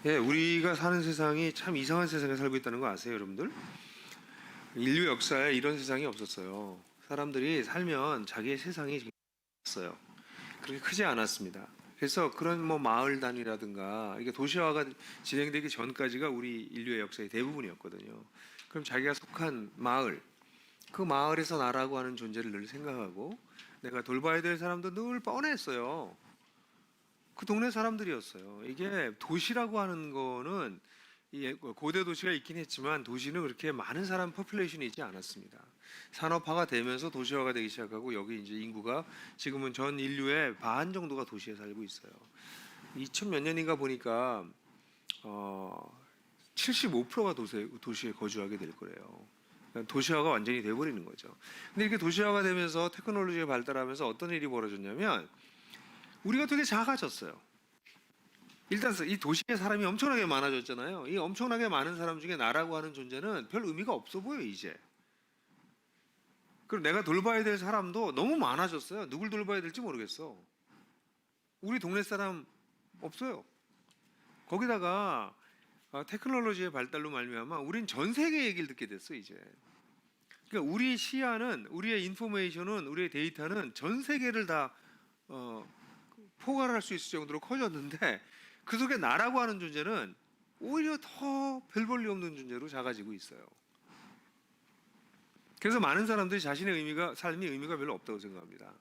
예, 우리가 사는 세상이 참 이상한 세상에 살고 있다는 거 아세요, 여러분들? 인류 역사에 이런 세상이 없었어요. 사람들이 살면 자기의 세상이 있어요. 그렇게 크지 않았습니다. 그래서 그런 뭐 마을 단위라든가 이게 도시화가 진행되기 전까지가 우리 인류의 역사의 대부분이었거든요. 그럼 자기가 속한 마을, 그 마을에서 나라고 하는 존재를 늘 생각하고 내가 돌봐야 될 사람도 늘 뻔했어요. 그 동네 사람들이었어요. 이게 도시라고 하는 거는 고대 도시가 있긴 했지만 도시는 그렇게 많은 사람 퍼퓰레이션이 있지 않았습니다. 산업화가 되면서 도시화가 되기 시작하고 여기 이제 인구가 지금은 전 인류의 반 정도가 도시에 살고 있어요. 2000 몇 년인가 보니까 75%가 도시에 거주하게 될 거래요. 그러니까 도시화가 완전히 돼버리는 거죠. 근데 이렇게 도시화가 되면서 테크놀로지가 발달하면서 어떤 일이 벌어졌냐면 우리가 되게 작아졌어요. 일단 이 도시에 사람이 엄청나게 많아졌잖아요. 이 엄청나게 많은 사람 중에 나라고 하는 존재는 별 의미가 없어 보여 이제. 그리고 내가 돌봐야 될 사람도 너무 많아졌어요. 누굴 돌봐야 될지 모르겠어. 우리 동네 사람 없어요. 거기다가 테크놀로지의 발달로 말미암아 우린 전 세계 얘기를 듣게 됐어 이제. 그러니까 우리 시야는, 우리의 인포메이션은, 우리의 데이터는 전 세계를 다 포괄할 수 있을 정도로 커졌는데 그 속에 나라고 하는 존재는 오히려 더 별 볼 일 없는 존재로 작아지고 있어요. 그래서 많은 사람들이 자신의 삶이 의미가 별로 없다고 생각합니다.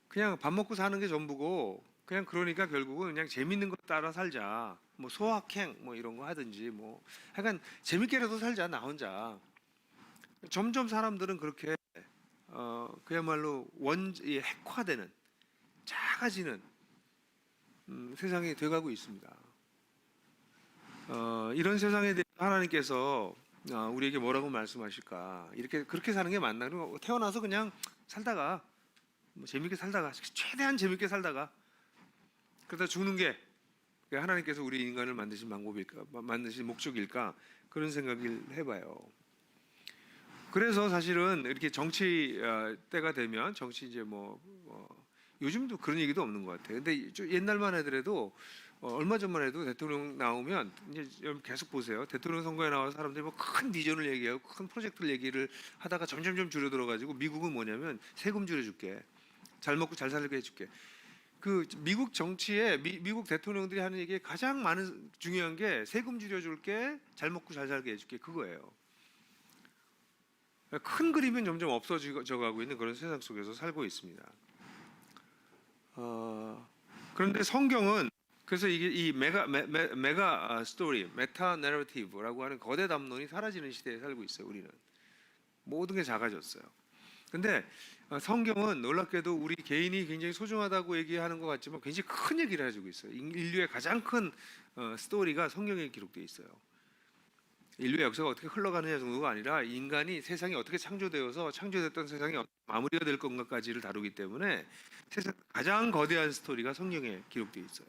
그냥 밥 먹고 사는 게 전부고 그냥 그러니까 결국은 그냥 재밌는 거 따라 살자. 뭐 소확행 뭐 이런 거 하든지 뭐 약간 재밌게라도 살자 나 혼자. 점점 사람들은 그렇게 그야말로 핵화되는 작아지는 세상이 돼가고 있습니다. 이런 세상에 대해 하나님께서 우리에게 뭐라고 말씀하실까? 이렇게 그렇게 사는 게 맞나? 태어나서 그냥 살다가 뭐 재밌게 살다가 최대한 재밌게 살다가 그러다 죽는 게 하나님께서 우리 인간을 만드신 방법일까? 만드신 목적일까? 그런 생각을 해봐요. 그래서 사실은 이렇게 정치 때가 되면 정치 이제 요즘도 그런 얘기도 없는 것 같아요. 근데 옛날만 하더라도 얼마 전만 해도 대통령 나오면 이제 계속 보세요. 대통령 선거에 나와서 사람들이 뭐 큰 비전을 얘기하고 큰 프로젝트를 얘기를 하다가 점점점 줄어들어가지고 미국은 뭐냐면 세금 줄여줄게, 잘 먹고 잘 살게 해줄게. 그 미국 정치에 미국 대통령들이 하는 얘기에 가장 많은 중요한 게 세금 줄여줄게, 잘 먹고 잘 살게 해줄게 그거예요. 큰 그림은 점점 없어져 가고 있는 그런 세상 속에서 살고 있습니다. 그런데 성경은 그래서 이게 이 메가 스토리, 메타 내러티브라고 하는 거대 담론이 사라지는 시대에 살고 있어요. 우리는 모든 게 작아졌어요. 근데 성경은 놀랍게도 우리 개인이 굉장히 소중하다고 얘기하는 것 같지만 굉장히 큰 얘기를 해주고 있어요. 인류의 가장 큰 스토리가 성경에 기록되어 있어요. 인류의 역사가 어떻게 흘러가느냐 정도가 아니라 인간이 세상이 어떻게 창조되어서 창조됐던 세상이 어떻게 마무리가 될 건가까지를 다루기 때문에 세상 가장 거대한 스토리가 성경에 기록되어 있어요.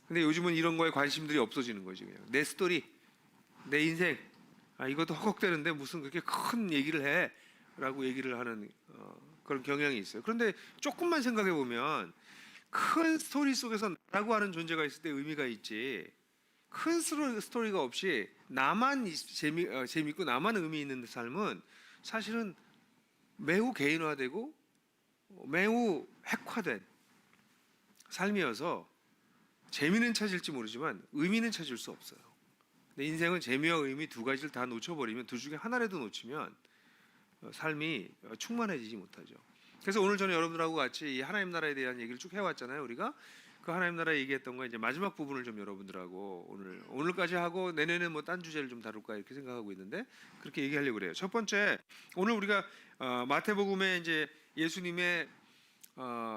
근데 요즘은 이런 거에 관심들이 없어지는 거지. 그냥 내 스토리, 내 인생, 이것도 허걱대는데 무슨 그렇게 큰 얘기를 해 라고 얘기를 하는 그런 경향이 있어요. 그런데 조금만 생각해 보면 큰 스토리 속에서 나라고 하는 존재가 있을 때 의미가 있지, 큰 스토리가 없이 나만 재밌고 나만 의미 있는 삶은 사실은 매우 개인화되고 매우 핵화된 삶이어서 재미는 찾을지 모르지만 의미는 찾을 수 없어요. 근데 인생은 재미와 의미 두 가지를 다 놓쳐버리면, 둘 중에 하나라도 놓치면 삶이 충만해지지 못하죠. 그래서 오늘 저는 여러분들하고 같이 이 하나님 나라에 대한 얘기를 쭉 해왔잖아요. 우리가 그 하나님 나라 얘기했던 거 이제 마지막 부분을 좀 여러분들하고 오늘까지 하고 내년에 뭐 딴 주제를 좀 다룰까 이렇게 생각하고 있는데 그렇게 얘기하려고 그래요. 첫 번째, 오늘 우리가 마태복음에 이제 예수님의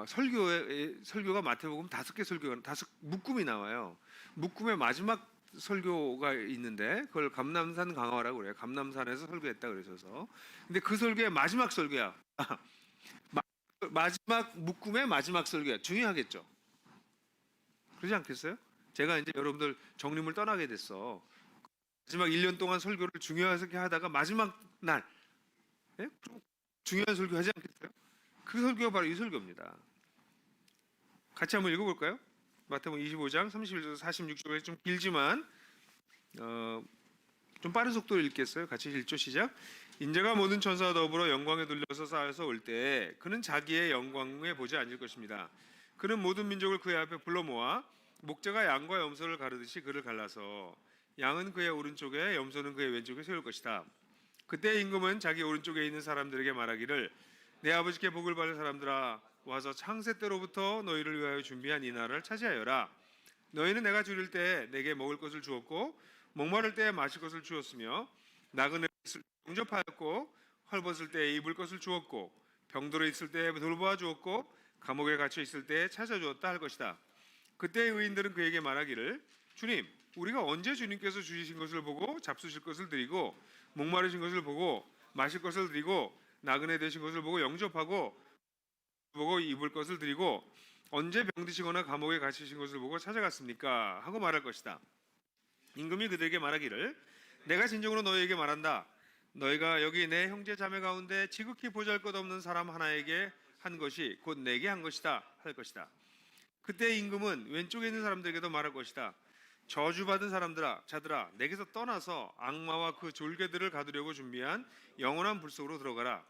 설교가 마태복음 5개 설교가 5묶음이 나와요. 묶음의 마지막 설교가 있는데 그걸 감남산 강화라고 그래요. 감남산에서 설교했다 그러셔서. 근데 그 설교의 마지막 설교야. 마지막 묶음의 마지막 설교야. 중요하겠죠. 그러지 않겠어요? 제가 이제 여러분들 정림을 떠나게 됐어. 마지막 1년 동안 설교를 중요하게 하다가 마지막 날 중요한 설교 하지 않겠어요? 그 설교가 바로 이 설교입니다. 같이 한번 읽어볼까요? 마태복음 25장 31절에서 46절까지 좀 길지만 좀 빠른 속도로 읽겠어요. 같이 읽죠. 시작. 인자가 모든 천사와 더불어 영광에 둘려서 쌓여서 올 때에 그는 자기의 영광에 보지 않을 것입니다. 그는 모든 민족을 그의 앞에 불러 모아 목자가 양과 염소를 가르듯이 그를 갈라서 양은 그의 오른쪽에 염소는 그의 왼쪽에 세울 것이다. 그때 임금은 자기 오른쪽에 있는 사람들에게 말하기를 내 아버지께 복을 받을 사람들아 와서 창세 때로부터 너희를 위하여 준비한 이 나라를 차지하여라. 너희는 내가 줄일 때 내게 먹을 것을 주었고 목마를 때 마실 것을 주었으며 나그네 있을 때 영접하였고 헐벗을 때 입을 것을 주었고 병들어 있을 때 돌보아 주었고 감옥에 갇혀 있을 때 찾아주었다 할 것이다. 그때 의인들은 그에게 말하기를 주님 우리가 언제 주님께서 주신 것을 보고 잡수실 것을 드리고 목마르신 것을 보고 마실 것을 드리고 나그네 되신 것을 보고 영접하고 보고 입을 것을 드리고 언제 병드시거나 감옥에 갇히신 것을 보고 찾아갔습니까? 하고 말할 것이다. 임금이 그들에게 말하기를 내가 진정으로 너희에게 말한다. 너희가 여기 내 형제 자매 가운데 지극히 보잘것없는 사람 하나에게 한 것이 곧 내게 한 것이다 할 것이다. 그때 임금은 왼쪽에 있는 사람들에게도 말할 것이다. 저주받은 사람들아 자들아 내게서 떠나서 악마와 그 졸개들을 가두려고 준비한 영원한 불 속으로 들어가라.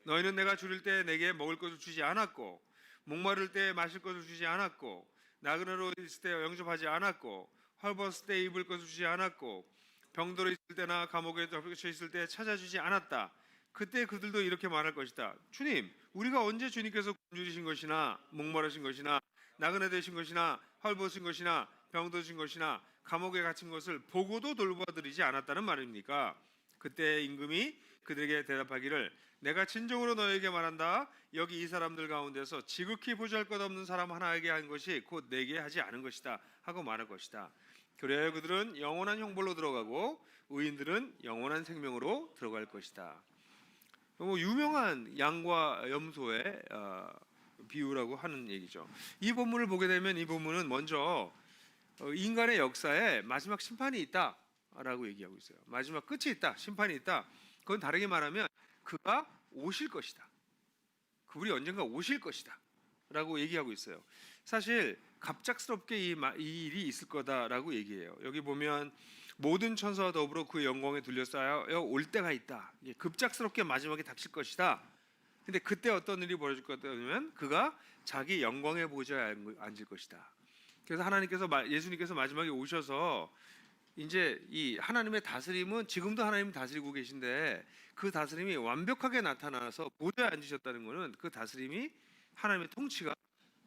너희는 내가 줄일 때 내게 먹을 것을 주지 않았고 목마를 때 마실 것을 주지 않았고 나그네로 있을 때 영접하지 않았고 헐벗을 때 입을 것을 주지 않았고 병들어 있을 때나 감옥에 덮여 있을 때 찾아주지 않았다. 그때 그들도 이렇게 말할 것이다. 주님 우리가 언제 주님께서 굶주리신 것이나 목마르신 것이나 나그네 되신 것이나 헐벗은 것이나 병드신 것이나 감옥에 갇힌 것을 보고도 돌보아드리지 않았다는 말입니까? 그때 임금이 그들에게 대답하기를 내가 진정으로 너에게 말한다. 여기 이 사람들 가운데서 지극히 보잘것없는 사람 하나에게 한 것이 곧 내게 하지 않은 것이다 하고 말할 것이다. 그래야 그들은 영원한 형벌로 들어가고 의인들은 영원한 생명으로 들어갈 것이다. 유명한 양과 염소의 비유라고 하는 얘기죠. 이 본문을 보게 되면 이 본문은 먼저 인간의 역사에 마지막 심판이 있다라고 얘기하고 있어요. 마지막 끝이 있다, 심판이 있다. 그건 다르게 말하면 그가 오실 것이다. 그분이 언젠가 오실 것이다 라고 얘기하고 있어요. 사실 갑작스럽게 이 일이 있을 거다라고 얘기해요. 여기 보면 모든 천사와 더불어 그 영광에 둘러싸여 올 때가 있다. 급작스럽게 마지막에 닥칠 것이다. 근데 그때 어떤 일이 벌어질 거냐면 그가 자기 영광의 보좌에 앉을 것이다. 그래서 예수님께서 마지막에 오셔서 이제 이 하나님의 다스림은 지금도 하나님이 다스리고 계신데 그 다스림이 완벽하게 나타나서 보좌에 앉으셨다는 것은 그 다스림이 하나님의 통치가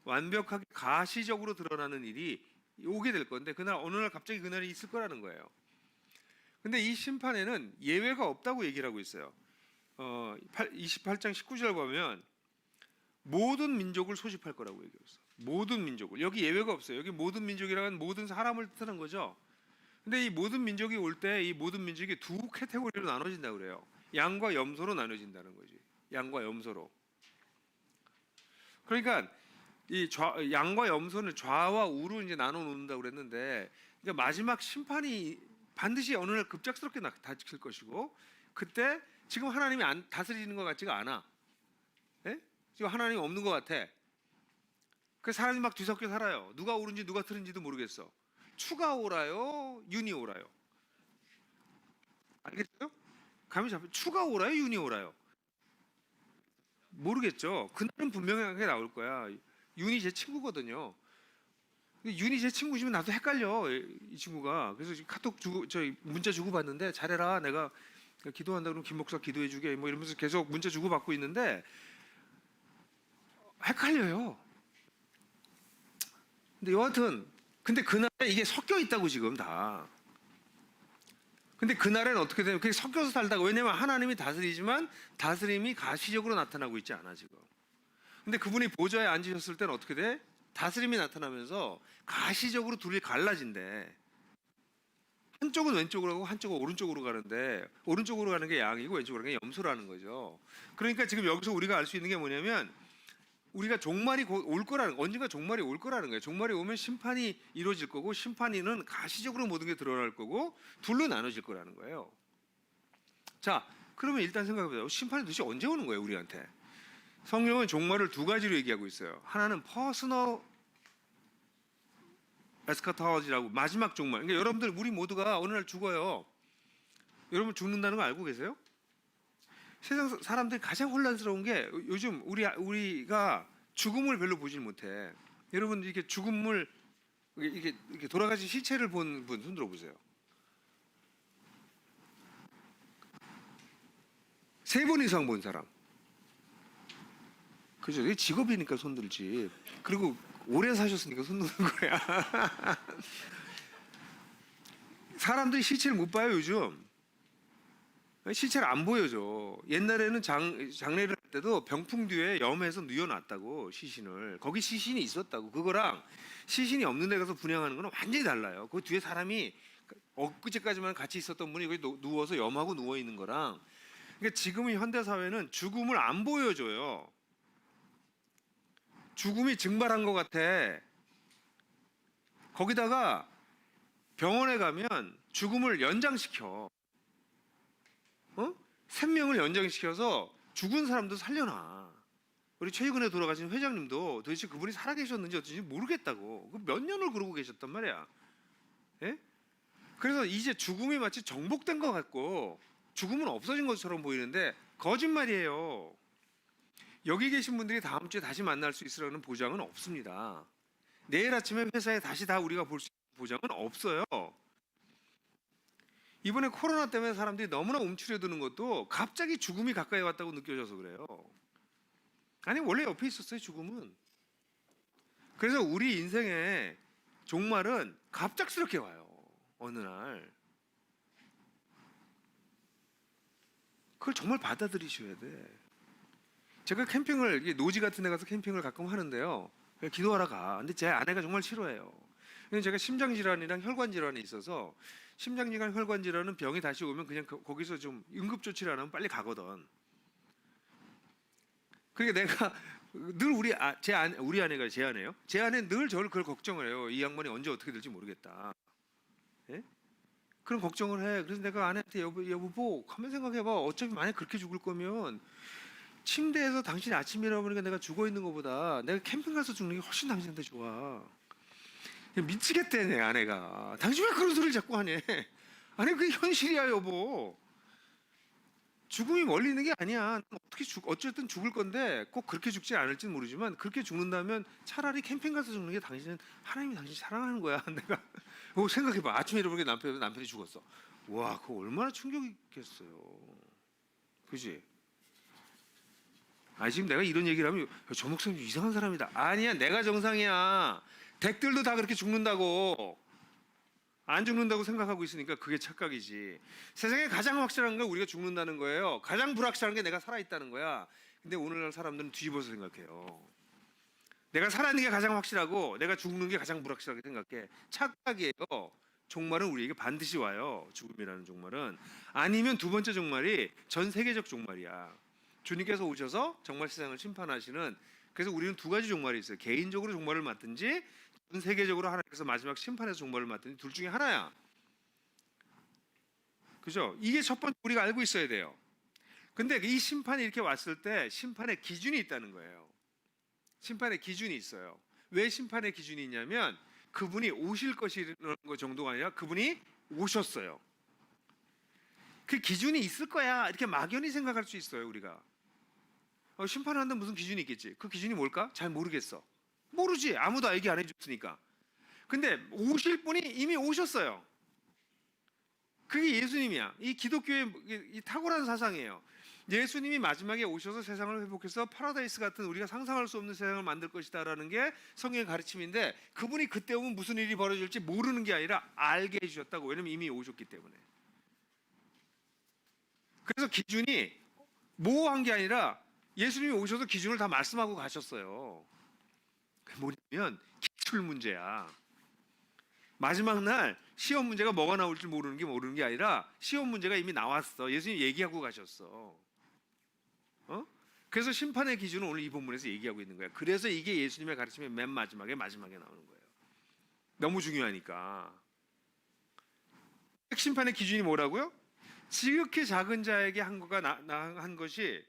완벽하게 가시적으로 드러나는 일이 오게 될 건데 그날 어느 날 갑자기 그날이 있을 거라는 거예요. 근데 이 심판에는 예외가 없다고 얘기를 하고 있어요. 28장 19절 보면 모든 민족을 소집할 거라고 얘기했어요. 모든 민족을. 여기 예외가 없어요. 여기 모든 민족이라는 모든 사람을 뜻하는 거죠. 근데 이 모든 민족이 올 때 이 모든 민족이 두 카테고리로 나눠진다고 그래요. 양과 염소로 나눠진다는 거지. 양과 염소로. 그러니까 양과 염소는 좌와 우로 이제 나눠 놓는다고 그랬는데 그러니까 마지막 심판이 반드시 어느 날 급작스럽게 닥칠 것이고 그때 지금 하나님이 다스리는 것 같지가 않아. 예? 지금 하나님이 없는 것 같아. 그 사람이 막 뒤섞여 살아요. 누가 옳은지 누가 틀린지도 모르겠어. 추가 오라요, 윤이 오라요. 알겠어요? 감이 잡혀. 추가 오라요, 윤이 오라요. 모르겠죠. 그날은 분명하게 나올 거야. 윤이 제 친구거든요. 윤이 제 친구시면 나도 헷갈려 이 친구가. 그래서 지금 카톡 문자 주고 받는데 잘해라. 내가 기도한다 그러면 김 목사 기도해 주게 뭐 이러면서 계속 문자 주고 받고 있는데 헷갈려요. 근데 여하튼 근데 그날에 이게 섞여 있다고 지금 다. 근데 그날에는 어떻게 되냐면 그게 섞여서 살다가 왜냐면 하나님이 다스리지만 다스림이 가시적으로 나타나고 있지 않아 지금. 근데 그분이 보좌에 앉으셨을 때는 어떻게 돼? 다스림이 나타나면서 가시적으로 둘이 갈라진대. 한쪽은 왼쪽으로 가고 한쪽은 오른쪽으로 가는데 오른쪽으로 가는 게 양이고 왼쪽으로 가는 게 염소라는 거죠. 그러니까 지금 여기서 우리가 알 수 있는 게 뭐냐면 우리가 종말이 곧 올 거라는 언젠가 종말이 올 거라는 거예요. 종말이 오면 심판이 이루어질 거고 심판이는 가시적으로 모든 게 드러날 거고 둘로 나눠질 거라는 거예요. 자, 그러면 일단 생각해 보세요. 심판이 도대체 언제 오는 거예요, 우리한테? 성경은 종말을 두 가지로 얘기하고 있어요. 하나는 퍼스널 에스카톨로지라고 마지막 종말. 그러니까 여러분들 우리 모두가 어느 날 죽어요. 여러분 죽는다는 거 알고 계세요? 세상 사람들이 가장 혼란스러운 게 요즘 우리가 죽음을 별로 보질 못해. 여러분 이렇게 죽음을 이렇게 돌아가신 시체를 본 분 손들어 보세요. 3번 이상 본 사람. 그죠? 이게 직업이니까 손들지. 그리고 오래 사셨으니까 손드는 거야. 사람들이 시체를 못 봐요 요즘. 시체를 안 보여줘. 옛날에는 장례를 할 때도 병풍 뒤에 염해서 뉘어놨다고 시신을. 거기 시신이 있었다고. 그거랑 시신이 없는 데 가서 분향하는 거는 완전히 달라요. 그 뒤에 사람이 엊그제까지만 같이 있었던 분이 거기 누워서 염하고 누워 있는 거랑. 그러니까 지금의 현대 사회는 죽음을 안 보여줘요. 죽음이 증발한 것 같아. 거기다가 병원에 가면 죽음을 연장시켜. 생명을 연장시켜서 죽은 사람도 살려놔. 우리 최근에 돌아가신 회장님도 도대체 그분이 살아계셨는지 어쩐지 모르겠다고. 몇 년을 그러고 계셨단 말이야. 예? 그래서 이제 죽음이 마치 정복된 것 같고 죽음은 없어진 것처럼 보이는데 거짓말이에요. 여기 계신 분들이 다음 주에 다시 만날 수 있으라는 보장은 없습니다. 내일 아침에 회사에 다시 다 우리가 볼 수 있는 보장은 없어요. 이번에 코로나 때문에 사람들이 너무나 움츠려드는 것도 갑자기 죽음이 가까이 왔다고 느껴져서 그래요. 아니 원래 옆에 있었어요 죽음은. 그래서 우리 인생의 종말은 갑작스럽게 와요. 어느 날. 그걸 정말 받아들이셔야 돼. 제가 캠핑을 노지 같은 데 가서 캠핑을 가끔 하는데요. 기도하러 가. 근데 제 아내가 정말 싫어해요. 제가 심장 질환이랑 혈관 질환이 있어서 심장 질환, 혈관 질환은 병이 다시 오면 그냥 거기서 좀 응급 조치를 안 하면 빨리 가거든. 그러니까 내가 늘 우리 아내가 제 아내요. 제 아내는 늘 저를 그걸 걱정을 해요. 이 양반이 언제 어떻게 될지 모르겠다. 예? 그런 걱정을 해. 그래서 내가 아내한테 여보, 가만 생각해봐. 어차피 만약 그렇게 죽을 거면 침대에서 당신이 아침에 일어나보니까 내가 죽어 있는 것보다 내가 캠핑 가서 죽는 게 훨씬 당신한테 좋아. 미치겠대 내 아내가. 당신 왜 그런 소리를 자꾸 하냐. 아니 그게 현실이야 여보. 죽음이 멀리 있는 게 아니야. 어쨌든 죽을 건데 꼭 그렇게 죽지 않을지는 모르지만 그렇게 죽는다면 차라리 캠핑 가서 죽는 게 당신은 하나님이 당신 사랑하는 거야. 내가 생각해봐. 아침에 일어나보니까 남편이 죽었어. 와 그거 얼마나 충격이겠어요. 그지? 지금 내가 이런 얘기를 하면 저 목사님 이상한 사람이다. 아니야 내가 정상이야. 댁들도 다 그렇게 죽는다고. 안 죽는다고 생각하고 있으니까 그게 착각이지. 세상에 가장 확실한 건 우리가 죽는다는 거예요. 가장 불확실한 게 내가 살아있다는 거야. 근데 오늘날 사람들은 뒤집어서 생각해요. 내가 살아있는 게 가장 확실하고 내가 죽는 게 가장 불확실하게 생각해. 착각이에요. 종말은 우리에게 반드시 와요. 죽음이라는 종말은. 아니면 두 번째 종말이 전 세계적 종말이야. 주님께서 오셔서 정말 세상을 심판하시는. 그래서 우리는 두 가지 종말이 있어요. 개인적으로 종말을 맞든지 전 세계적으로 하나님께서 마지막 심판에서 종말을 맞든지 둘 중에 하나야. 그죠? 이게 첫 번째 우리가 알고 있어야 돼요. 근데 이 심판이 이렇게 왔을 때 심판의 기준이 있다는 거예요. 심판의 기준이 있어요. 왜 심판의 기준이 있냐면 그분이 오실 것이라는 것 정도가 아니라 그분이 오셨어요. 그 기준이 있을 거야. 이렇게 막연히 생각할 수 있어요, 우리가. 심판을 한다면 무슨 기준이 있겠지. 그 기준이 뭘까? 잘 모르겠어. 모르지. 아무도 얘기 안 해줬으니까. 근데 오실 분이 이미 오셨어요. 그게 예수님이야. 이 기독교의 이 탁월한 사상이에요. 예수님이 마지막에 오셔서 세상을 회복해서 파라다이스 같은 우리가 상상할 수 없는 세상을 만들 것이다라는 게 성경의 가르침인데 그분이 그때 오면 무슨 일이 벌어질지 모르는 게 아니라 알게 해주셨다고. 왜냐면 이미 오셨기 때문에. 그래서 기준이 모호한 게 아니라 예수님이 오셔서 기준을 다 말씀하고 가셨어요. 뭐냐면 기출 문제야. 마지막 날 시험 문제가 뭐가 나올지 모르는 게 아니라 시험 문제가 이미 나왔어. 예수님이 얘기하고 가셨어. 그래서 심판의 기준은 오늘 이 본문에서 얘기하고 있는 거야. 그래서 이게 예수님의 가르침의 맨 마지막에 나오는 거예요. 너무 중요하니까. 심판의 기준이 뭐라고요? 지극히 작은 자에게 한 것이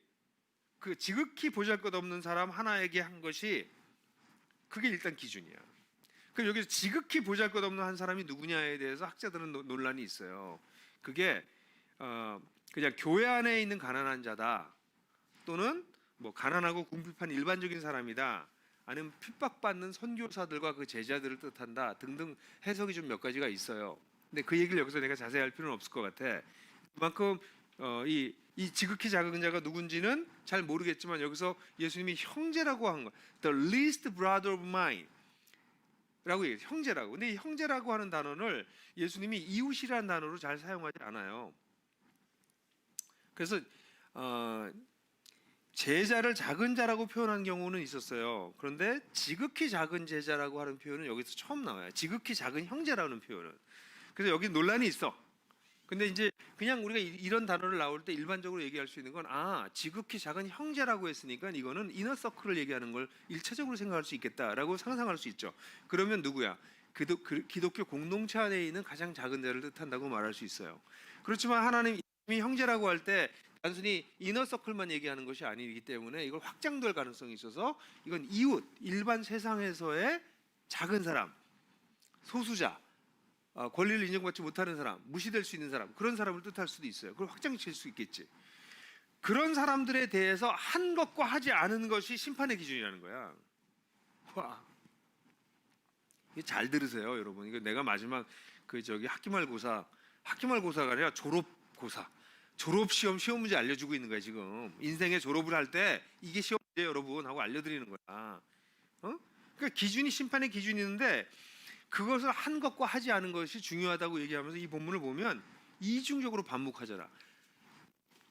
그 지극히 보잘것없는 사람 하나에게 한 것이 그게 일단 기준이야. 그럼 여기서 지극히 보잘것없는 한 사람이 누구냐에 대해서 학자들은 논란이 있어요. 그게 그냥 교회 안에 있는 가난한 자다, 또는 뭐 가난하고 궁핍한 일반적인 사람이다, 아니면 핍박받는 선교사들과 그 제자들을 뜻한다 등등 해석이 좀 몇 가지가 있어요. 근데 그 얘기를 여기서 내가 자세히 할 필요는 없을 것 같아. 그만큼 이 지극히 작은 자가 누군지는 잘 모르겠지만 여기서 예수님이 형제라고 한 거, the least brother of mine 라고 얘기해요. 형제라고. 근데 이 형제라고 하는 단어를 예수님이 이웃이라는 단어로 잘 사용하지 않아요. 그래서 제자를 작은 자라고 표현한 경우는 있었어요. 그런데 지극히 작은 제자라고 하는 표현은 여기서 처음 나와요. 지극히 작은 형제라는 표현은. 그래서 여기 논란이 있어. 근데 이제 그냥 우리가 이런 단어를 나올 때 일반적으로 얘기할 수 있는 건, 지극히 작은 형제라고 했으니까 이거는 이너 서클을 얘기하는 걸 일차적으로 생각할 수 있겠다라고 상상할 수 있죠. 그러면 누구야? 기독교 공동체 안에 있는 가장 작은 자를 뜻한다고 말할 수 있어요. 그렇지만 하나님이 형제라고 할 때 단순히 이너 서클만 얘기하는 것이 아니기 때문에 이걸 확장될 가능성이 있어서 이건 이웃, 일반 세상에서의 작은 사람, 소수자, 권리를 인정받지 못하는 사람, 무시될 수 있는 사람, 그런 사람을 뜻할 수도 있어요. 그걸 확장시킬 수 있겠지. 그런 사람들에 대해서 한 것과 하지 않은 것이 심판의 기준이라는 거야. 와, 이게 잘 들으세요, 여러분. 이거 내가 마지막 학기말고사가 아니라 졸업고사, 졸업시험 시험 문제 알려주고 있는 거야 지금. 인생의 졸업을 할 때 이게 시험 문제 여러분 하고 알려드리는 거야. 그러니까 기준이, 심판의 기준이 있는데 그것을 한 것과 하지 않은 것이 중요하다고 얘기하면서 이 본문을 보면 이중적으로 반복하잖아.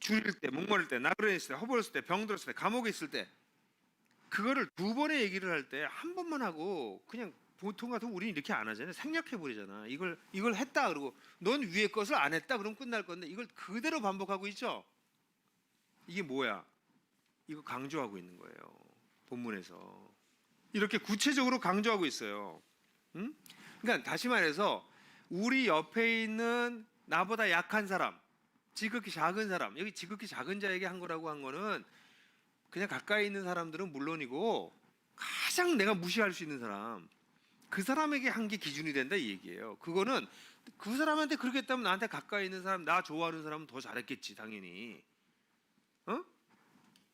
줄일 때, 목마를 때, 나그네있을 때, 허벌었을 때, 병들었을 때, 감옥에 있을 때, 그거를 두 번의 얘기를 할 때 한 번만 하고 그냥 보통 같으면 우리는 이렇게 안 하잖아요. 생략해 버리잖아. 이걸 했다 그러고 넌 위에 것을 안 했다 그러면 끝날 건데 이걸 그대로 반복하고 있죠. 이게 뭐야? 이거 강조하고 있는 거예요. 본문에서 이렇게 구체적으로 강조하고 있어요. 응? 그러니까 다시 말해서 우리 옆에 있는 나보다 약한 사람, 지극히 작은 사람, 여기 지극히 작은 자에게 한 거라고 한 거는 그냥 가까이 있는 사람들은 물론이고 가장 내가 무시할 수 있는 사람, 그 사람에게 한 게 기준이 된다 이 얘기예요. 그거는 그 사람한테 그렇게 했다면 나한테 가까이 있는 사람, 나 좋아하는 사람은 더 잘했겠지 당연히.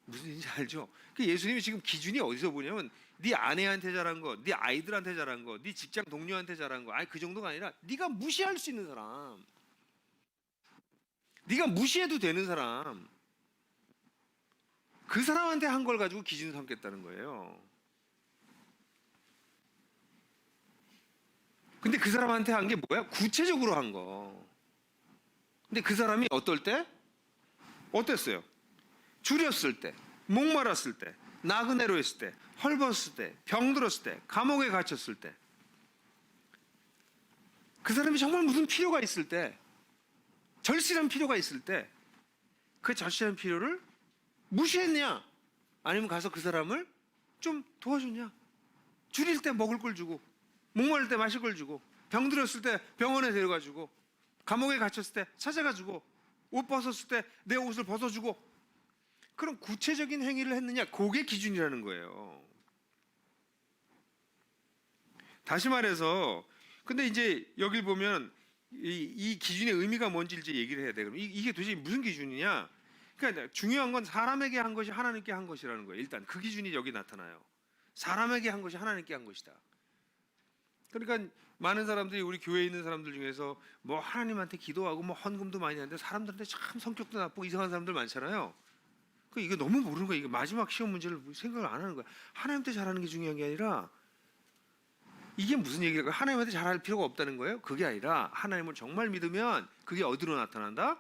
무슨 얘기인지 알죠? 그 예수님이 지금 기준이 어디서 보냐면 네 아내한테 잘한 거, 네 아이들한테 잘한 거, 네 직장 동료한테 잘한 거, 아니 그 정도가 아니라 네가 무시할 수 있는 사람, 네가 무시해도 되는 사람, 그 사람한테 한 걸 가지고 기준 삼겠다는 거예요. 근데 그 사람한테 한 게 뭐야? 구체적으로 한 거. 근데 그 사람이 어떨 때? 어땠어요? 줄였을 때, 목말았을 때, 나그네로 했을 때, 헐벗을 때, 병들었을 때, 감옥에 갇혔을 때, 그 사람이 정말 무슨 필요가 있을 때, 절실한 필요가 있을 때, 그 절실한 필요를 무시했냐? 아니면 가서 그 사람을 좀 도와줬냐? 줄일 때 먹을 걸 주고, 목마를 때 마실 걸 주고, 병들었을 때 병원에 데려가주고, 감옥에 갇혔을 때 찾아가주고, 옷 벗었을 때 내 옷을 벗어주고, 그런 구체적인 행위를 했느냐? 그게 기준이라는 거예요. 다시 말해서, 근데 이제 여기 보면 이 기준의 의미가 뭔지 이제 얘기를 해야 돼. 그럼 이게 도대체 무슨 기준이냐? 그러니까 중요한 건 사람에게 한 것이 하나님께 한 것이라는 거예요. 일단 그 기준이 여기 나타나요. 사람에게 한 것이 하나님께 한 것이다. 그러니까 많은 사람들이 우리 교회에 있는 사람들 중에서 뭐 하나님한테 기도하고 뭐 헌금도 많이 하는데 사람들한테 참 성격도 나쁘고 이상한 사람들 많잖아요. 그 이거 너무 모르는 거야. 이거 마지막 시험 문제를 생각을 안 하는 거야. 하나님한테 잘하는 게 중요한 게 아니라, 이게 무슨 얘기일까? 하나님한테 잘할 필요가 없다는 거예요? 그게 아니라 하나님을 정말 믿으면 그게 어디로 나타난다?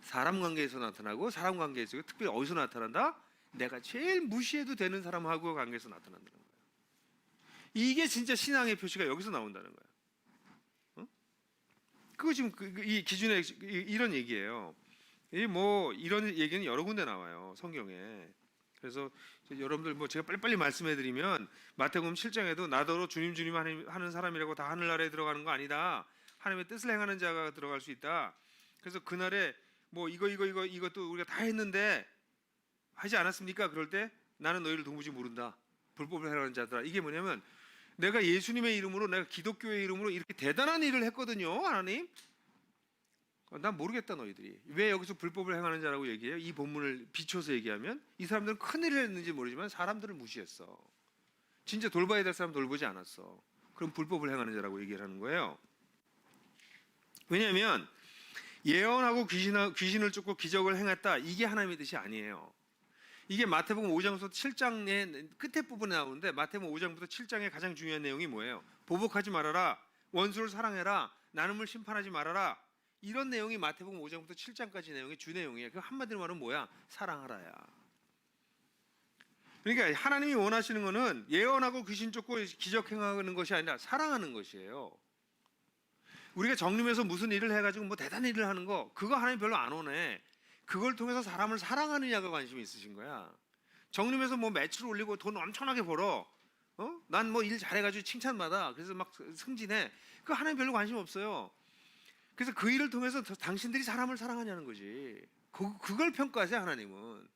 사람 관계에서 나타나고, 사람 관계에서 특별히 어디서 나타난다? 내가 제일 무시해도 되는 사람하고 관계에서 나타난다는 거예요. 이게 진짜 신앙의 표시가 여기서 나온다는 거예요. 그거 지금 이 기준에 이런 얘기예요. 이런 얘기는 여러 군데 나와요, 성경에. 그래서 여러분들 제가 빨리빨리 말씀해드리면 마태복음 7장에도 나더러 주님 주님 하는 사람이라고 다 하늘나라에 들어가는 거 아니다. 하나님의 뜻을 행하는 자가 들어갈 수 있다. 그래서 그날에 이것도 우리가 다 했는데 하지 않았습니까? 그럴 때 나는 너희를 도무지 모른다. 불법을 행하는 자들아. 이게 뭐냐면 내가 예수님의 이름으로, 내가 기독교의 이름으로 이렇게 대단한 일을 했거든요. 하나님, 난 모르겠다 너희들이 왜 여기서 불법을 행하는 자라고 얘기해요. 이 본문을 비춰서 얘기하면 이 사람들은 큰일을 했는지 모르지만 사람들을 무시했어. 진짜 돌봐야 될 사람 돌보지 않았어. 그럼 불법을 행하는 자라고 얘기를 하는 거예요. 왜냐하면 예언하고 귀신을 쫓고 기적을 행했다, 이게 하나님의 뜻이 아니에요. 이게 마태복음 5장부터 7장의 끝에 부분에 나오는데, 마태복음 5장부터 7장의 가장 중요한 내용이 뭐예요? 보복하지 말아라, 원수를 사랑해라, 나눔을 심판하지 말아라. 이런 내용이 마태복음 5장부터 7장까지 내용의 주 내용이에요. 그 한마디로 말하면 뭐야? 사랑하라야. 그러니까 하나님이 원하시는 거는 예언하고 귀신 쫓고 기적 행하는 것이 아니라 사랑하는 것이에요. 우리가 정림에서 무슨 일을 해가지고 뭐 대단한 일을 하는 거, 그거 하나님 별로 안 원해. 그걸 통해서 사람을 사랑하느냐가 관심이 있으신 거야. 정림에서 뭐 매출 올리고 돈 엄청나게 벌어, 난 뭐 일 잘해가지고 칭찬받아, 그래서 막 승진해, 그거 하나님 별로 관심 없어요. 그래서 그 일을 통해서 당신들이 사람을 사랑하냐는 거지. 그걸 평가하세요 하나님은.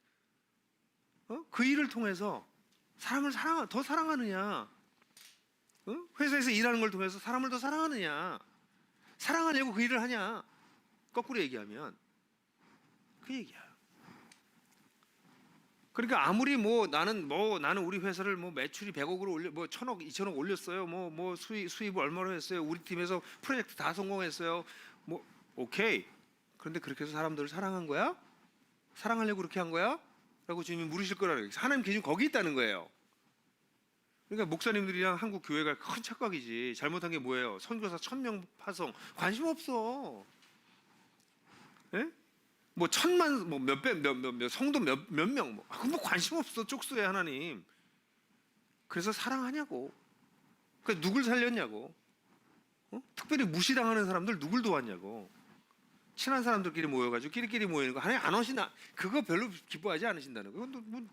그 일을 통해서 사람을 더 사랑하느냐, 회사에서 일하는 걸 통해서 사람을 더 사랑하느냐, 사랑하려고 그 일을 하냐, 거꾸로 얘기하면 그 얘기야. 그러니까 아무리 나는 우리 회사를 매출이 100억으로 올려, 1000억 2000억 올렸어요, 수입을 얼마로 했어요, 우리 팀에서 프로젝트 다 성공했어요, 오케이. 그런데 그렇게 해서 사람들을 사랑한 거야? 사랑하려고 그렇게 한 거야? 라고 주님이 물으실 거라는 거예요. 하나님 기준 거기 있다는 거예요. 그러니까 목사님들이랑 한국 교회가 큰 착각이지. 잘못한 게 뭐예요? 선교사 1000명 파송 관심 없어. 예? 1000만 몇 성도 몇 명 그거 관심 없어. 쪽수에 하나님. 그래서 사랑하냐고. 그러니까 누굴 살렸냐고. 특별히 무시당하는 사람들 누굴 도왔냐고. 친한 사람들끼리 모여가지고 끼리끼리 모이는 거 하나님 안 오시나? 그거 별로 기뻐하지 않으신다는 거.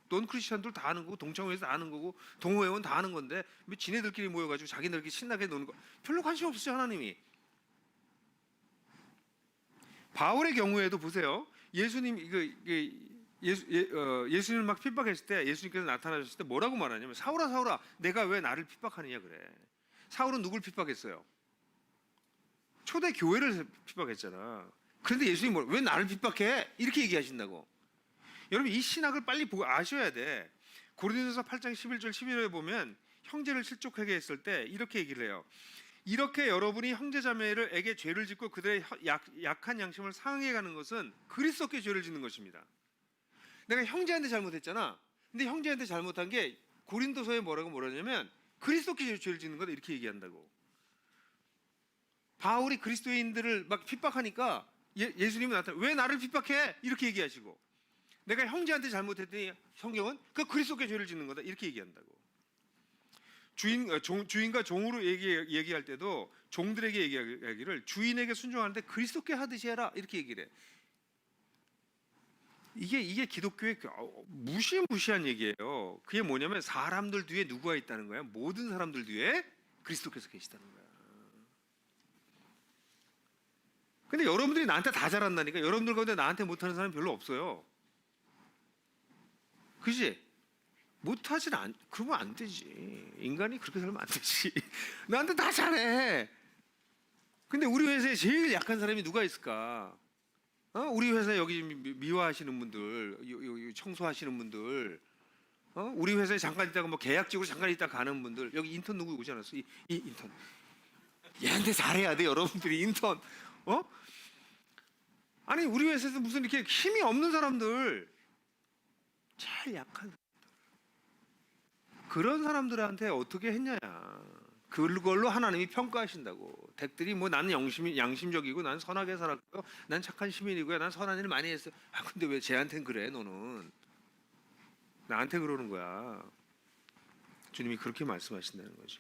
넌 크리스천들 다 아는 거고, 동창회에서 다 아는 거고, 동호회원 다 아는 건데 왜 지네들끼리 모여가지고 자기들끼리 신나게 노는 거 별로 관심 없으죠 하나님이. 바울의 경우에도 보세요. 예수님 예수님을 막 핍박했을 때, 예수님께서 나타나셨을 때 뭐라고 말하냐면, 사울아 사울아 내가 왜 나를 핍박하느냐 그래. 사울은 누굴 핍박했어요? 초대 교회를 핍박했잖아. 그런데 예수님이 왜 나를 핍박해? 이렇게 얘기하신다고. 여러분 이 신학을 빨리 보고 아셔야 돼. 고린도서 8장 11절 11절에 보면 형제를 실족하게 했을 때 이렇게 얘기를 해요. 이렇게 여러분이 형제자매에게 죄를 짓고 그들의 약한 양심을 상하게 가는 것은 그리스도께 죄를 짓는 것입니다. 내가 형제한테 잘못했잖아. 근데 형제한테 잘못한 게 고린도서에 뭐라냐면 그리스도께 죄를 짓는 거다, 이렇게 얘기한다고. 바울이 그리스도인들을 막 핍박하니까 예수님이 나타나 왜 나를 핍박해? 이렇게 얘기하시고, 내가 형제한테 잘못했더니 성경은 그 그리스도께 죄를 짓는 거다, 이렇게 얘기한다고. 주인과 종으로 얘기할 때도 종들에게 얘기하기를 주인에게 순종하는데 그리스도께 하듯이 해라, 이렇게 얘기를 해. 이게 기독교의 무시무시한 얘기예요. 그게 뭐냐면 사람들 뒤에 누구가 있다는 거야? 모든 사람들 뒤에 그리스도께서 계시다는 거야. 근데 여러분들이 나한테 다 잘한다니까. 여러분들 가운데 나한테 못하는 사람 별로 없어요. 그지? 그러면 안 되지. 인간이 그렇게 살면 안 되지. 나한테 다 잘해. 근데 우리 회사에 제일 약한 사람이 누가 있을까? 우리 회사에 여기 미화하시는 분들, 청소하시는 분들, 우리 회사에 잠깐 있다가 계약직으로 잠깐 있다가 가는 분들, 여기 인턴 누구 오지 않았어? 이 인턴. 얘한테 잘해야 돼, 여러분들이. 인턴. 아니 우리 회사에서 무슨 이렇게 힘이 없는 사람들, 제일 약한 사람들, 그런 사람들한테 어떻게 했냐야. 그걸로 하나님이 평가하신다고. 댁들이 나는 양심적이고 난 선하게 살았고요, 난 착한 시민이고요, 난 선한 일 많이 했어요. 근데 왜 쟤한테는 그래? 너는 나한테 그러는 거야. 주님이 그렇게 말씀하신다는 거지.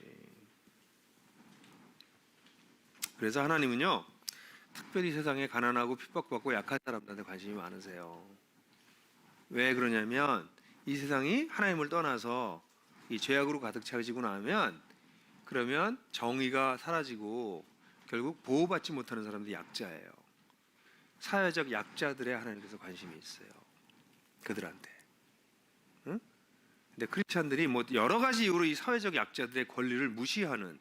그래서 하나님은요, 특별히 세상에 가난하고 핍박받고 약한 사람들한테 관심이 많으세요. 왜 그러냐면 이 세상이 하나님을 떠나서 이 죄악으로 가득 차지고 나면, 그러면 정의가 사라지고 결국 보호받지 못하는 사람들이 약자예요. 사회적 약자들의 하나님께서 관심이 있어요. 그들한테. 응? 근데 크리스찬들이 뭐 여러 가지 이유로 이 사회적 약자들의 권리를 무시하는,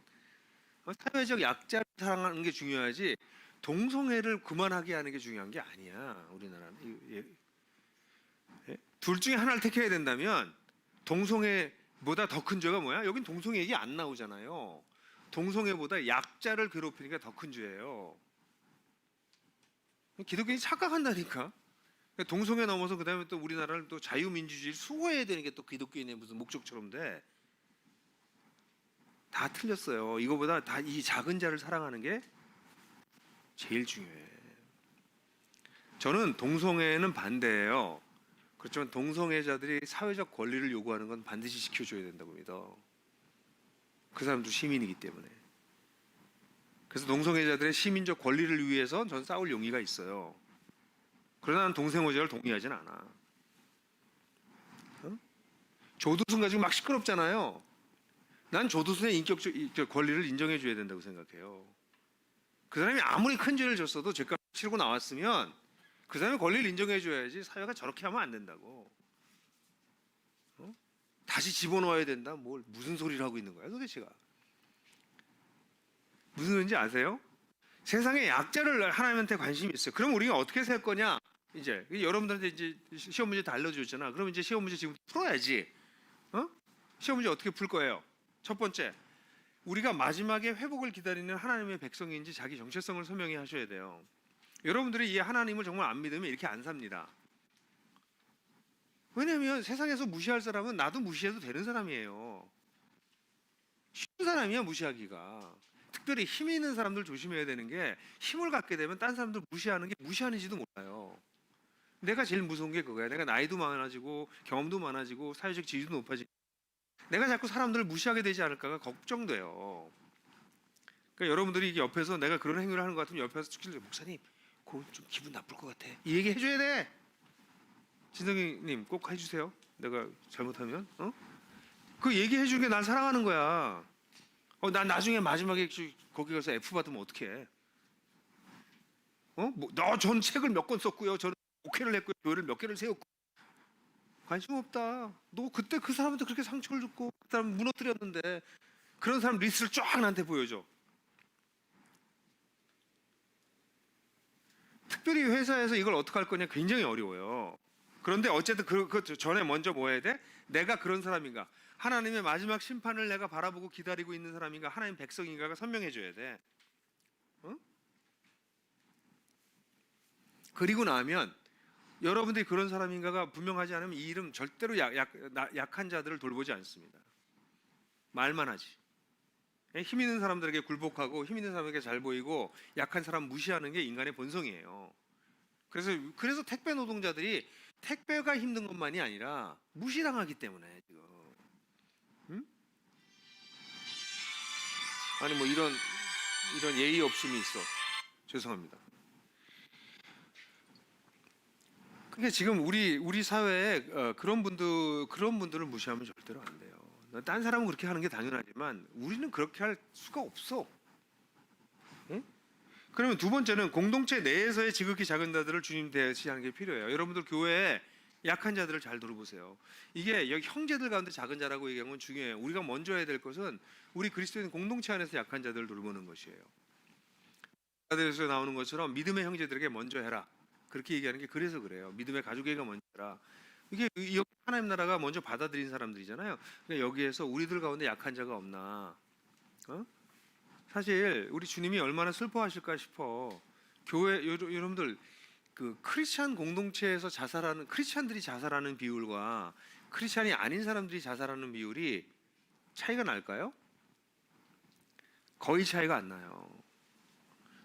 사회적 약자를 사랑하는 게 중요하지 동성애를 그만하게 하는 게 중요한 게 아니야. 우리나라는 둘 중에 하나를 택해야 된다면 동성애보다 더 큰 죄가 뭐야? 여긴 동성애 얘기 안 나오잖아요. 동성애보다 약자를 괴롭히니까 더 큰 죄예요. 기독교인이 착각한다니까. 동성애 넘어서 그다음에 또 우리나라를 또 자유민주주의를 수호해야 되는 게 또 기독교인의 무슨 목적처럼 돼. 다 틀렸어요. 이거보다 다 이 작은 자를 사랑하는 게 제일 중요해. 저는 동성애는 반대예요. 그렇지만 동성애자들이 사회적 권리를 요구하는 건 반드시 지켜줘야 된다고 믿어. 그 사람도 시민이기 때문에. 그래서 동성애자들의 시민적 권리를 위해서 전 싸울 용의가 있어요. 그러나 난 동성애자를 동의하진 않아. 조두순 가지고 막 시끄럽잖아요. 난 조두순의 인격적 권리를 인정해줘야 된다고 생각해요. 그 사람이 아무리 큰 죄를 졌어도 죄값 치르고 나왔으면 그 사람의 권리를 인정해줘야지. 사회가 저렇게 하면 안 된다고. 다시 집어넣어야 된다. 무슨 소리를 하고 있는 거야 도대체가. 무슨 소리인지 아세요? 세상에 약자를 하나님한테 관심이 있어요. 그럼 우리가 어떻게 살 거냐? 이제 여러분들한테 이제 시험 문제 다 알려줬잖아. 그럼 이제 시험 문제 지금 풀어야지. 시험 문제 어떻게 풀 거예요? 첫 번째, 우리가 마지막에 회복을 기다리는 하나님의 백성인지 자기 정체성을 설명해 하셔야 돼요. 여러분들이 이 하나님을 정말 안 믿으면 이렇게 안 삽니다. 왜냐하면 세상에서 무시할 사람은 나도 무시해도 되는 사람이에요. 쉬운 사람이야 무시하기가. 특별히 힘 있는 사람들 조심해야 되는 게 힘을 갖게 되면 딴 사람들 무시하는 게 무시하는지도 몰라요. 내가 제일 무서운 게 그거야. 내가 나이도 많아지고 경험도 많아지고 사회적 지위도 높아지고 내가 자꾸 사람들을 무시하게 되지 않을까가 걱정돼요. 그러니까 여러분들이 이게 옆에서 내가 그런 행위를 하는 것 같으면 옆에서 축질러 목사님 그거 좀 기분 나쁠 것 같아. 이 얘기 해줘야 돼. 진성이님 꼭 해주세요. 내가 잘못하면 그 얘기해 주는 게 날 사랑하는 거야. 난 나중에 마지막에 거기 가서 F 받으면 어떡해? 전 책을 몇 권 썼고요. 저는 목회를 했고요. 교회를 몇 개를 세웠고. 관심 없다. 너 그때 그 사람한테 그렇게 상처를 줬고 그 사람 무너뜨렸는데 그런 사람 리스트를 쫙 나한테 보여줘. 특별히 회사에서 이걸 어떻게 할 거냐 굉장히 어려워요. 그런데 어쨌든 그 전에 먼저 뭐 해야 돼? 내가 그런 사람인가? 하나님의 마지막 심판을 내가 바라보고 기다리고 있는 사람인가? 하나님 백성인가가 선명해 줘야 돼. 그리고 나면 여러분들이 그런 사람인가가 분명하지 않으면 이 일은 절대로 약한 자들을 돌보지 않습니다. 말만 하지. 힘 있는 사람들에게 굴복하고 힘 있는 사람에게 잘 보이고 약한 사람 무시하는 게 인간의 본성이에요. 그래서 택배 노동자들이 택배가 힘든 것만이 아니라 무시당하기 때문에 지금. 아니 뭐 이런 예의 없음이 있어. 죄송합니다. 그게 지금 우리 사회에 그런 분들을 무시하면 절대로 안 돼요. 딴 사람은 그렇게 하는 게 당연하지만 우리는 그렇게 할 수가 없어. 응? 그러면 두 번째는 공동체 내에서의 지극히 작은 자들을 주님 대시하는 게 필요해요. 여러분들 교회에 약한 자들을 잘 들어보세요. 이게 여기 형제들 가운데 작은 자라고 얘기하는 건 중요해요. 우리가 먼저 해야 될 것은 우리 그리스도인 공동체 안에서 약한 자들을 돌보는 것이에요. 에서 나오는 것처럼 믿음의 형제들에게 먼저 해라. 그렇게 얘기하는 게 그래서 그래요. 믿음의 가족에게 먼저 해라. 이게 하나님 나라가 먼저 받아들인 사람들이잖아요. 그러니까 여기에서 우리들 가운데 약한 자가 없나? 사실 우리 주님이 얼마나 슬퍼하실까 싶어. 교회 여러분들 그 크리스찬 공동체에서 자살하는 크리스찬들이 자살하는 비율과 크리스찬이 아닌 사람들이 자살하는 비율이 차이가 날까요? 거의 차이가 안 나요.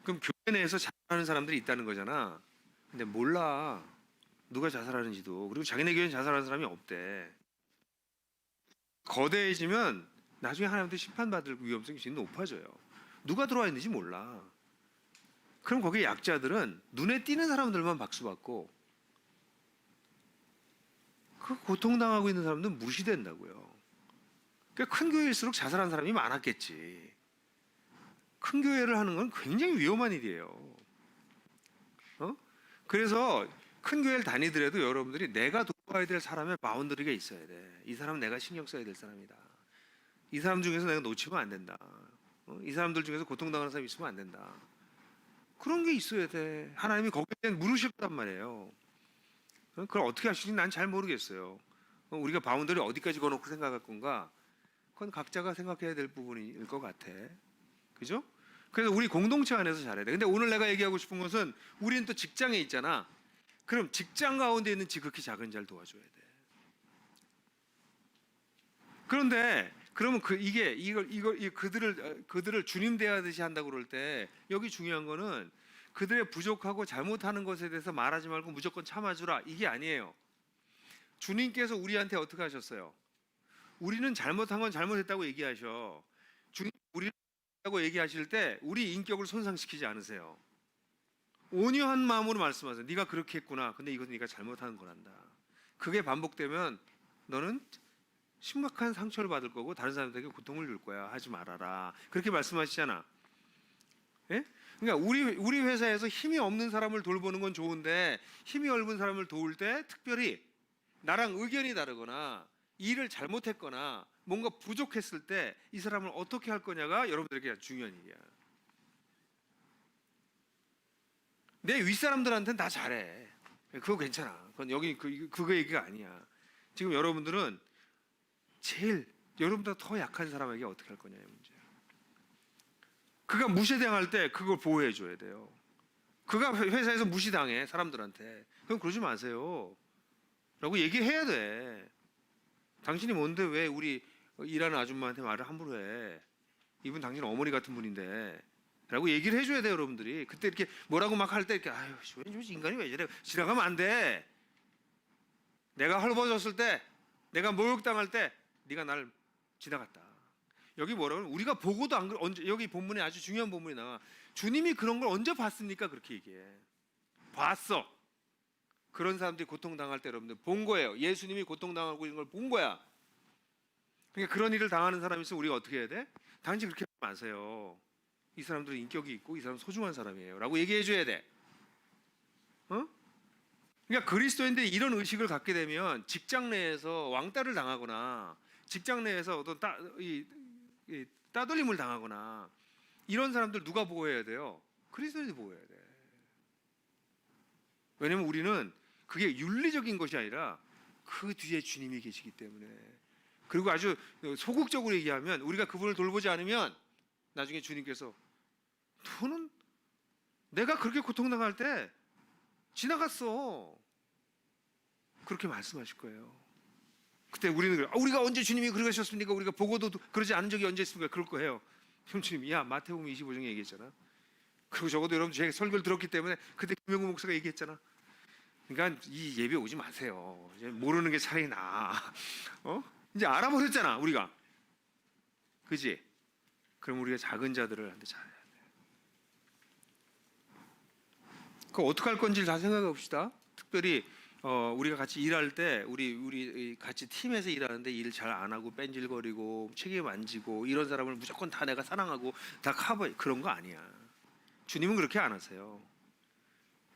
그럼 교회 내에서 자살하는 사람들이 있다는 거잖아. 근데 몰라. 누가 자살하는지도. 그리고 자기네 교회는 자살하는 사람이 없대. 거대해지면 나중에 하나님한테 심판받을 위험성이 진짜 높아져요. 누가 들어와 있는지 몰라. 그럼 거기 약자들은 눈에 띄는 사람들만 박수받고 그 고통당하고 있는 사람들은 무시된다고요. 그러니까 큰 교회일수록 자살한 사람이 많았겠지. 큰 교회를 하는 건 굉장히 위험한 일이에요. 그래서 큰 교회를 다니더라도 여러분들이 내가 봐야 될 사람의 바운더리가 있어야 돼. 이 사람은 내가 신경 써야 될 사람이다. 이 사람 중에서 내가 놓치면 안 된다. 이 사람들 중에서 고통당하는 사람이 있으면 안 된다. 그런 게 있어야 돼. 하나님이 거기에 대한 물으실 거란 말이에요. 그걸 어떻게 하실지 난 잘 모르겠어요. 우리가 바운더리 어디까지 거놓고 생각할 건가? 그건 각자가 생각해야 될 부분일 것 같아. 그죠? 그래서 우리 공동체 안에서 잘해야 돼. 근데 오늘 내가 얘기하고 싶은 것은 우리는 또 직장에 있잖아. 그럼 직장 가운데 있는 지극히 작은 자를 도와줘야 돼. 그런데 그러면 그들을 주님 대하듯이 한다고 그럴 때 여기 중요한 거는 그들의 부족하고 잘못하는 것에 대해서 말하지 말고 무조건 참아주라 이게 아니에요. 주님께서 우리한테 어떻게 하셨어요? 우리는 잘못한 건 잘못했다고 얘기하셔. 주님 우리를 라고 얘기하실 때 우리 인격을 손상시키지 않으세요. 온유한 마음으로 말씀하세요. 네가 그렇게 했구나. 근데 이건 네가 잘못한 거란다. 그게 반복되면 너는 심각한 상처를 받을 거고 다른 사람들에게 고통을 줄 거야. 하지 말아라. 그렇게 말씀하시잖아. 예? 그러니까 우리 회사에서 힘이 없는 사람을 돌보는 건 좋은데 힘이 없는 사람을 도울 때 특별히 나랑 의견이 다르거나 일을 잘못했거나 뭔가 부족했을 때 이 사람을 어떻게 할 거냐가 여러분들에게 중요한 일이야. 내 윗사람들한테는 다 잘해. 그거 괜찮아. 그건 여기 그거 얘기가 아니야. 지금 여러분들은 제일 여러분보다 더 약한 사람에게 어떻게 할 거냐의 문제야. 그가 무시당할 때 그걸 보호해 줘야 돼요. 그가 회사에서 무시당해 사람들한테. 그럼 그러지 마세요. 라고 얘기해야 돼. 당신이 뭔데 왜 우리 일하는 아줌마한테 말을 함부로 해. 이분 당신 어머니 같은 분인데 라고 얘기를 해줘야 돼요. 여러분들이 그때 이렇게 뭐라고 막 할 때 이렇게 아유 왜 인간이 왜 저래 지나가면 안 돼. 내가 헐벗었을 때 내가 모욕당할 때 네가 날 지나갔다. 여기 뭐라고 우리가 보고도 안 언제 여기 본문에 아주 중요한 본문이 나와. 주님이 그런 걸 언제 봤습니까? 그렇게 얘기해. 봤어. 그런 사람들이 고통당할 때 여러분들 본 거예요. 예수님이 고통당하고 있는 걸 본 거야. 그러니까 그런 일을 당하는 사람이 있으면 우리가 어떻게 해야 돼? 당신 그렇게 하지 마세요. 이 사람들은 인격이 있고 이 사람은 소중한 사람이에요. 라고 얘기해 줘야 돼. 그러니까 그리스도인들이 이런 의식을 갖게 되면 직장 내에서 왕따를 당하거나 직장 내에서 어떤 따돌림을 당하거나 이런 사람들 누가 보호해야 돼요? 그리스도인이 보호해야 돼. 왜냐면 우리는 그게 윤리적인 것이 아니라 그 뒤에 주님이 계시기 때문에. 그리고 아주 소극적으로 얘기하면 우리가 그분을 돌보지 않으면 나중에 주님께서 너는 내가 그렇게 고통당할 때 지나갔어. 그렇게 말씀하실 거예요. 그때 우리는 우리가 언제 주님이 그러셨습니까? 우리가 보고도 그러지 않은 적이 언제 있습니까? 그럴 거예요. 형 주님이 야 마태복음 25장에 얘기했잖아. 그리고 적어도 여러분 제 설교를 들었기 때문에 그때 김영구 목사가 얘기했잖아. 그러니까 이 예배 오지 마세요. 이제 모르는 게 차라리 나. 이제 알아버렸잖아 우리가. 그지? 그럼 우리가 작은 자들을 한테 잘해야 돼. 그 어떻게 할 건지 다 생각해 봅시다. 특별히 우리가 같이 일할 때 우리 같이 팀에서 일하는데 일 잘 안 하고 뺀질거리고 책임 안 지고 이런 사람을 무조건 다 내가 사랑하고 다 커버 그런 거 아니야. 주님은 그렇게 안 하세요.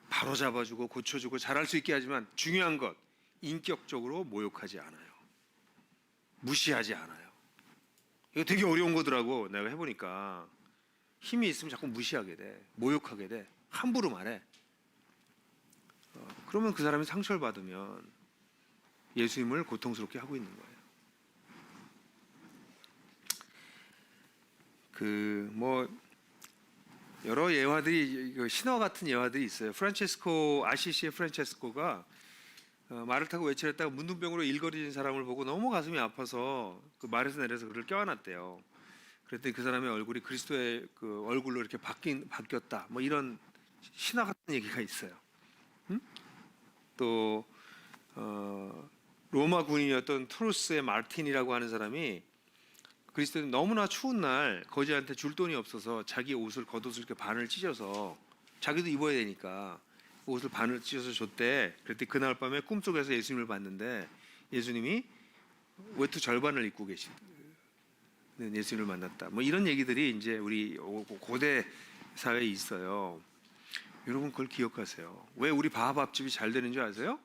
바로 잡아주고 고쳐주고 잘할 수 있게 하지만 중요한 것 인격적으로 모욕하지 않아요. 무시하지 않아요. 이거 되게 어려운 거더라고. 내가 해보니까 힘이 있으면 자꾸 무시하게 돼. 모욕하게 돼. 함부로 말해. 그러면 그 사람이 상처를 받으면 예수님을 고통스럽게 하고 있는 거예요. 여러 예화들이 신화 같은 예화들이 있어요. 아시시의 프란체스코가 말을 타고 외출했다가 문둥병으로 일거리진 사람을 보고 너무 가슴이 아파서 그 말에서 내려서 그를 껴안았대요. 그랬더니 그 사람의 얼굴이 그리스도의 그 얼굴로 이렇게 바뀌었다. 뭐 이런 신화 같은 얘기가 있어요. 또 로마 군인이었던 투루스의 마틴이라고 하는 사람이 그리스도는 너무나 추운 날 거지한테 줄 돈이 없어서 자기 겉옷을 이렇게 반을 찢어서 자기도 입어야 되니까 옷을 반을 찢어서 줬대. 그랬더니 그날 밤에 꿈속에서 예수님을 봤는데 예수님이 외투 절반을 입고 계시는 예수님을 만났다. 뭐 이런 얘기들이 이제 우리 고대 사회에 있어요. 여러분 그걸 기억하세요. 왜 우리 밥집이 잘 되는 줄 아세요?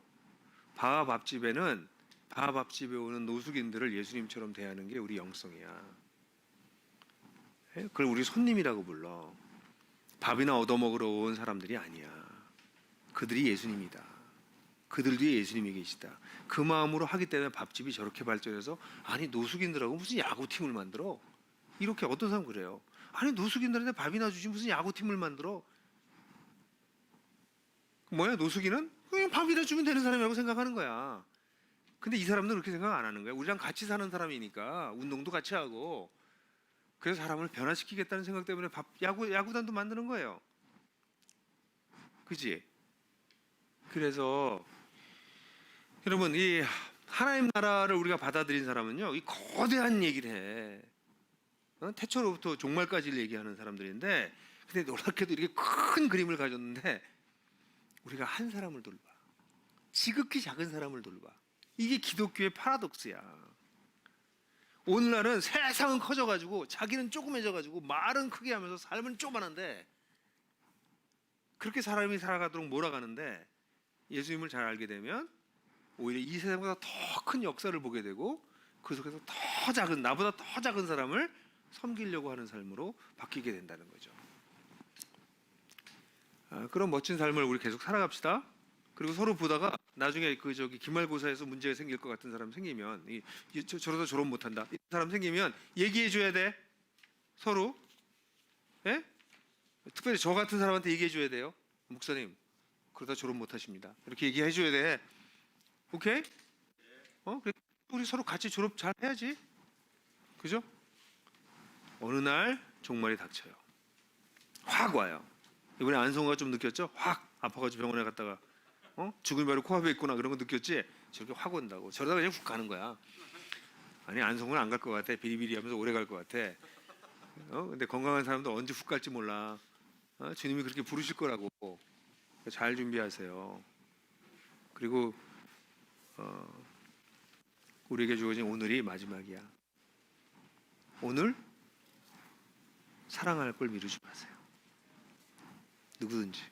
바하 밥집에는 바하 밥집에 오는 노숙인들을 예수님처럼 대하는 게 우리 영성이야. 예? 그걸 우리 손님이라고 불러. 밥이나 얻어먹으러 온 사람들이 아니야. 그들이 예수님이다. 그들 뒤에 예수님이 계시다. 그 마음으로 하기 때문에 밥집이 저렇게 발전해서 아니 노숙인들하고 무슨 야구팀을 만들어? 이렇게 어떤 사람 그래요. 아니 노숙인들한테 밥이나 주지 무슨 야구팀을 만들어? 뭐야 노숙인은? 그냥 밥이나 주면 되는 사람이라고 생각하는 거야. 근데 이 사람들은 그렇게 생각 안 하는 거야. 우리랑 같이 사는 사람이니까 운동도 같이 하고 그래서 사람을 변화시키겠다는 생각 때문에 야구단도 만드는 거예요. 그지? 그래서 여러분 이 하나님 나라를 우리가 받아들인 사람은요 이 거대한 얘기를 해. 태초로부터 종말까지를 얘기하는 사람들인데 근데 놀랍게도 이렇게 큰 그림을 가졌는데 우리가 한 사람을 돌봐. 지극히 작은 사람을 돌봐. 이게 기독교의 파라독스야. 오늘날은 세상은 커져가지고 자기는 조그매져가지고 말은 크게 하면서 삶은 조그만한데 그렇게 사람이 살아가도록 몰아가는데 예수님을 잘 알게 되면 오히려 이 세상보다 더 큰 역사를 보게 되고 그 속에서 더 작은 나보다 더 작은 사람을 섬기려고 하는 삶으로 바뀌게 된다는 거죠. 그런 멋진 삶을 우리 계속 살아갑시다. 그리고 서로 보다가 나중에 기말고사에서 문제가 생길 것 같은 사람 생기면 저러다 졸업 못한다 이 사람 생기면 얘기해 줘야 돼. 서로. 예? 특별히 저 같은 사람한테 얘기해 줘야 돼요. 목사님 그러다 졸업 못하십니다. 이렇게 얘기해 줘야 돼. 오케이? 그래 우리 서로 같이 졸업 잘 해야지. 그죠? 어느 날 종말이 닥쳐요. 확 와요. 이번에 안성호가 좀 느꼈죠? 확 아파가지고 병원에 갔다가 죽음이 바로 코앞에 있구나 그런 거 느꼈지? 저렇게 확 온다고. 저러다 그냥 훅 가는 거야. 아니 안성호는 안 갈 것 같아. 비리비리하면서 오래 갈 것 같아. 근데 건강한 사람도 언제 훅 갈지 몰라. 주님이 그렇게 부르실 거라고. 잘 준비하세요. 그리고 우리에게 주어진 오늘이 마지막이야. 오늘 사랑할 걸 미루지 마세요. 누구든지.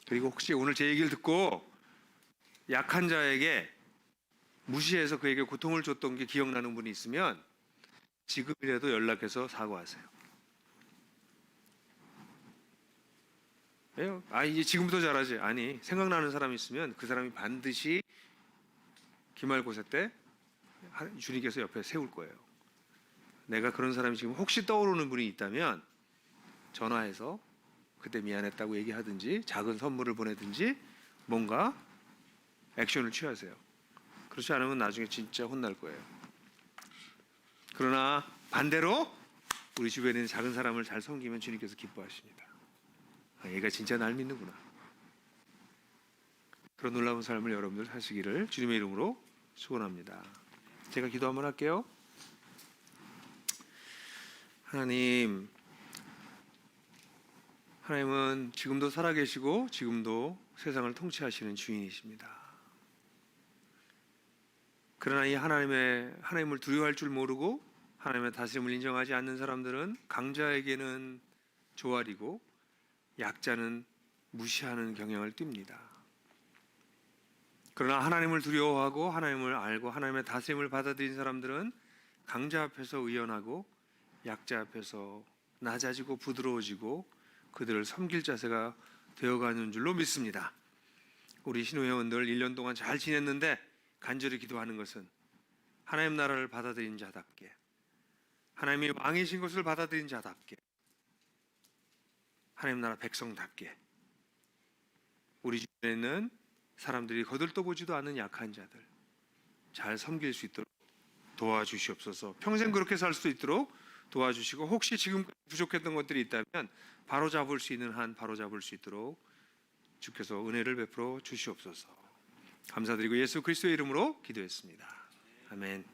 그리고 혹시 오늘 제 얘기를 듣고 약한 자에게 무시해서 그에게 고통을 줬던 게 기억나는 분이 있으면 지금이라도 연락해서 사과하세요. 왜요? 이제 지금부터 잘하지. 아니 생각나는 사람이 있으면 그 사람이 반드시 기말고사 때 주님께서 옆에 세울 거예요. 내가 그런 사람이 지금 혹시 떠오르는 분이 있다면 전화해서 그때 미안했다고 얘기하든지 작은 선물을 보내든지 뭔가 액션을 취하세요. 그렇지 않으면 나중에 진짜 혼날 거예요. 그러나 반대로 우리 주변에 있는 작은 사람을 잘 섬기면 주님께서 기뻐하십니다. 얘가 진짜 날 믿는구나. 그런 놀라운 삶을 여러분들 사시기를 주님의 이름으로 축원합니다. 제가 기도 한번 할게요. 하나님은 지금도 살아계시고 지금도 세상을 통치하시는 주인이십니다. 그러나 이 하나님을 두려워할 줄 모르고 하나님의 다스림을 인정하지 않는 사람들은 강자에게는 조알이고 약자는 무시하는 경향을 띱니다. 그러나 하나님을 두려워하고 하나님을 알고 하나님의 다스림을 받아들인 사람들은 강자 앞에서 의연하고 약자 앞에서 낮아지고 부드러워지고 그들을 섬길 자세가 되어가는 줄로 믿습니다. 우리 신우회원들 1년 동안 잘 지냈는데 간절히 기도하는 것은 하나님 나라를 받아들인 자답게 하나님이 왕이신 것을 받아들인 자답게 하나님 나라 백성답게 우리 주변에 있는 사람들이 거들떠보지도 않는 약한 자들 잘 섬길 수 있도록 도와주시옵소서. 평생 그렇게 살 수 있도록 도와주시고 혹시 지금 부족했던 것들이 있다면 바로잡을 수 있는 한 바로잡을 수 있도록 주께서 은혜를 베풀어 주시옵소서. 감사드리고 예수 그리스도의 이름으로 기도했습니다. 아멘.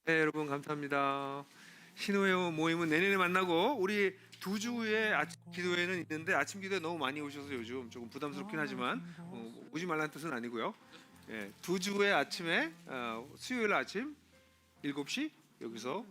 네, 여러분 감사합니다. 신호회 모임은 내년에 만나고 우리 두 주의 아침 기도회는 있는데 아침 기도에 너무 많이 오셔서 요즘 조금 부담스럽긴 하지만 오지 말라는 뜻은 아니고요. 두 주의 아침에 수요일 아침 7시 여기서